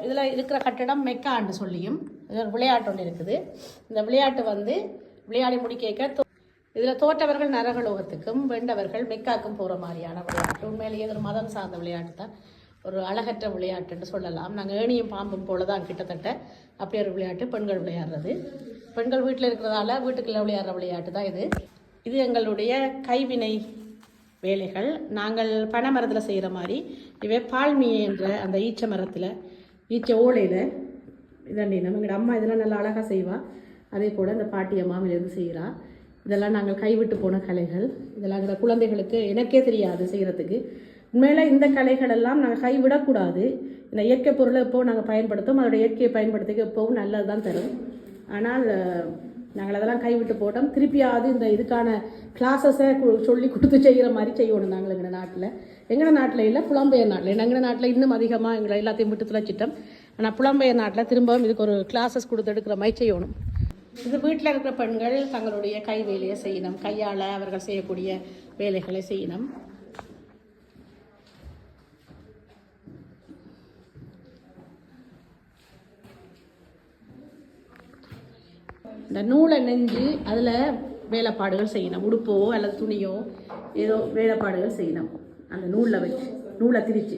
இதில் இருக்கிற கட்டிடம் மெக்கான்னு சொல்லியும் இது ஒரு விளையாட்டு ஒன்று இருக்குது. இந்த விளையாட்டு விளையாடி முடிக்க இதில் தோற்றவர்கள் நரகலோகத்துக்கும் வெண்டவர்கள் மெக்காக்கும் போகிற மாதிரியான விளையாட்டு. உண்மையிலேயே ஒரு மதம் சார்ந்த விளையாட்டு தான், ஒரு அழகற்ற விளையாட்டுன்னு சொல்லலாம். நாங்கள் ஏணியும் பாம்பும் போல தான் கிட்டத்தட்ட அப்படி ஒரு விளையாட்டு பெண்கள் விளையாடுறது. பெண்கள் வீட்டில் இருக்கிறதால வீட்டுக்குள்ளே விளையாடுற விளையாட்டு தான் இது. இது எங்களுடைய கைவினை வேலைகள். நாங்கள் பனை மரத்தில் செய்கிற மாதிரி இவை பால்மியை என்ற அந்த ஈச்ச மரத்தில் ஈச்ச ஓலையில் இதாண்டி எங்களோட அம்மா இதெல்லாம் நல்லா அழகாக செய்வாள். அதே போல் இந்த பாட்டி அம்மாவிலேருந்து செய்கிறா. இதெல்லாம் நாங்கள் கைவிட்டு போன கலைகள். இதெல்லாம் எங்கள் குழந்தைகளுக்கு எனக்கே தெரியாது செய்கிறதுக்கு. உண்மையில் இந்த கலைகள் எல்லாம் நாங்கள் கைவிடக்கூடாது. இந்த இயற்கை பொருளை எப்போவும் நாங்கள் பயன்படுத்தோம், அதோட இயற்கையை பயன்படுத்திக்க எப்போவும் நல்லது தான் தரும். ஆனால் நாங்கள் அதெல்லாம் கைவிட்டு போட்டோம். திருப்பியாவது இந்த இதுக்கான கிளாஸஸை சொல்லி கொடுத்து செய்கிற மாதிரி செய்யணும். நாங்கள் எங்கள் நாட்டில் இல்லை, புலம்பெயர் நாட்டில். எங்கள் நாட்டில் இன்னும் அதிகமாக எங்களை எல்லாத்தையும் விட்டு துளைச்சிட்டோம். ஆனால் புலம்பெயர் நாட்டில் திரும்பவும் இதுக்கு ஒரு கிளாஸஸ் கொடுத்து எடுக்கிற மாதிரி செய்யணும். இது வீட்டில் இருக்கிற பெண்கள் தங்களுடைய கை வேலையை செய்யணும், கையால் அவர்கள் செய்யக்கூடிய வேலைகளை செய்யணும். இந்த நூலை நெஞ்சு அதில் வேலைப்பாடுகள் செய்யணும். உடுப்போ அல்லது துணியோ ஏதோ வேலைப்பாடுகள் செய்யணும். அந்த நூலில் வச்சு நூலை திரிச்சு